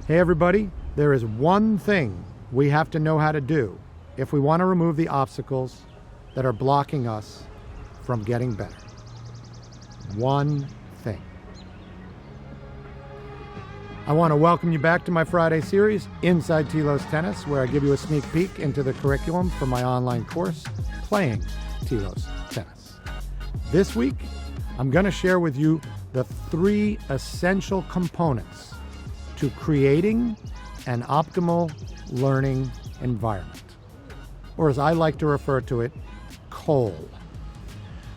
Hey everybody, there is one thing we have to know how to do if we want to remove the obstacles that are blocking us from getting better. One thing. I want to welcome you back to my Friday series, Inside TELOS Tennis, where I give you a sneak peek into the curriculum for my online course, Playing TELOS Tennis. This week, I'm going to share with you the 3 essential components to creating an optimal learning environment, or as I like to refer to it, COLE.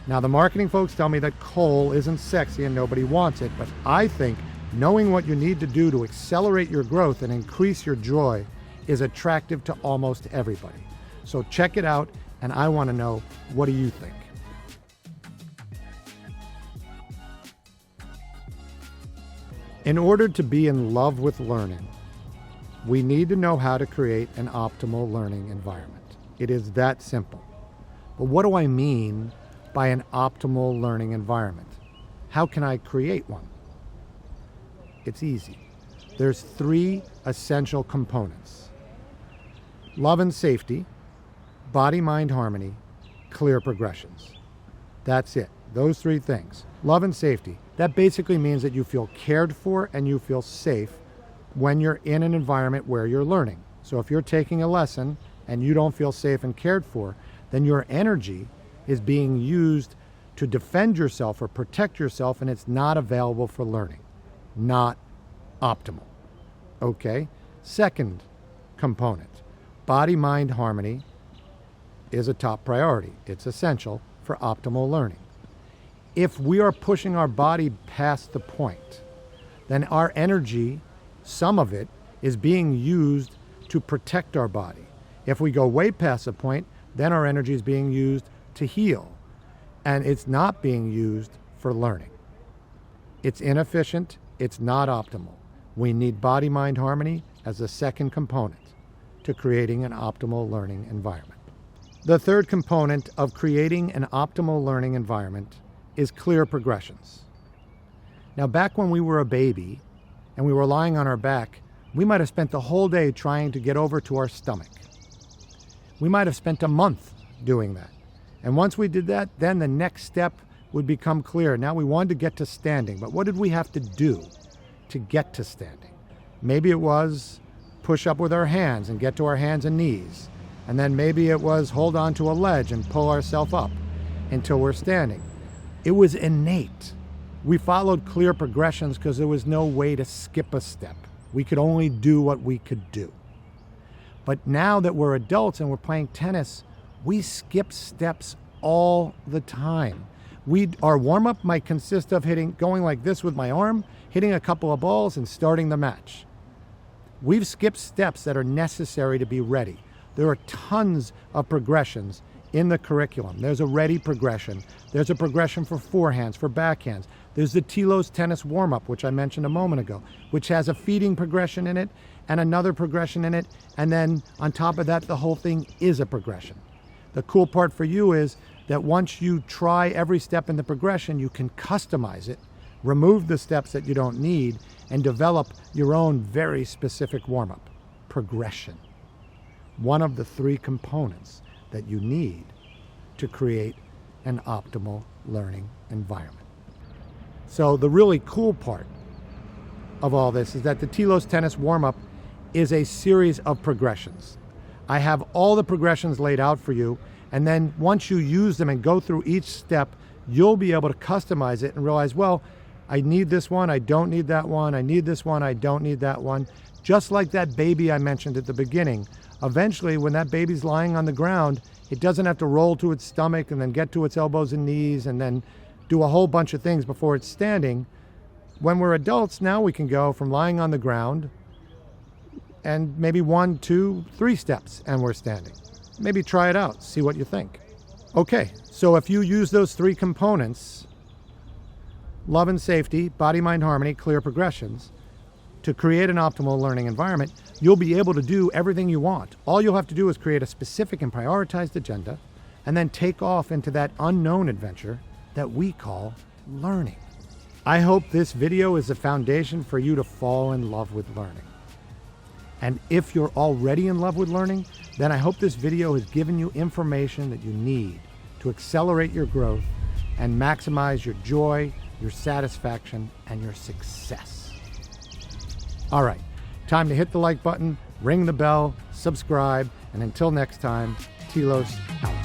Now, the marketing folks tell me that COLE isn't sexy and nobody wants it, but I think knowing what you need to do to accelerate your growth and increase your joy is attractive to almost everybody. So check it out, and I want to know, what do you think? In order to be in love with learning, we need to know how to create an optimal learning environment. It is that simple. But what do I mean by an optimal learning environment? How can I create one? It's easy. There's 3 essential components: love and safety, body-mind harmony, clear progressions. That's it. Those 3 things. Love and safety. That basically means that you feel cared for and you feel safe when you're in an environment where you're learning. So if you're taking a lesson and you don't feel safe and cared for, then your energy is being used to defend yourself or protect yourself, and it's not available for learning. Not optimal. Okay? Second component, body-mind harmony is a top priority. It's essential for optimal learning. If we are pushing our body past the point, then our energy, some of it, is being used to protect our body. If we go way past the point, then our energy is being used to heal, and it's not being used for learning. It's inefficient. It's not optimal. We need body-mind harmony as a second component to creating an optimal learning environment. The third component of creating an optimal learning environment is clear progressions. Now, back when we were a baby and we were lying on our back, we might have spent the whole day trying to get over to our stomach. We might have spent a month doing that. And once we did that, then the next step would become clear. Now we wanted to get to standing, but what did we have to do to get to standing? Maybe it was push up with our hands and get to our hands and knees. And then maybe it was hold on to a ledge and pull ourselves up until we're standing. It was innate. We followed clear progressions because there was no way to skip a step. We could only do what we could do. But now that we're adults and we're playing tennis, we skip steps all the time. Our warm-up might consist of going like this with my arm, hitting a couple of balls, and starting the match. We've skipped steps that are necessary to be ready. There are tons of progressions in the curriculum. There's a ready progression. There's a progression for forehands, for backhands. There's the TELOS Tennis warm-up, which I mentioned a moment ago, which has a feeding progression in it and another progression in it. And then on top of that, the whole thing is a progression. The cool part for you is that once you try every step in the progression, you can customize it, remove the steps that you don't need, and develop your own very specific warm-up. Progression. One of the 3 components that you need to create an optimal learning environment. So the really cool part of all this is that the TELOS Tennis warm-up is a series of progressions. I have all the progressions laid out for you, and then once you use them and go through each step, you'll be able to customize it and realize, well, I need this one, I don't need that one, I need this one, I don't need that one. Just like that baby I mentioned at the beginning. Eventually, when that baby's lying on the ground, it doesn't have to roll to its stomach and then get to its elbows and knees and then do a whole bunch of things before it's standing. When we're adults, now we can go from lying on the ground and maybe 1, 2, 3 steps and we're standing. Maybe try it out, see what you think. Okay, so if you use those 3 components, love and safety, body-mind harmony, clear progressions, to create an optimal learning environment, you'll be able to do everything you want. All you'll have to do is create a specific and prioritized agenda and then take off into that unknown adventure that we call learning. I hope this video is a foundation for you to fall in love with learning. And if you're already in love with learning, then I hope this video has given you information that you need to accelerate your growth and maximize your joy, your satisfaction, and your success. All right, time to hit the like button, ring the bell, subscribe, and until next time, TELOS out.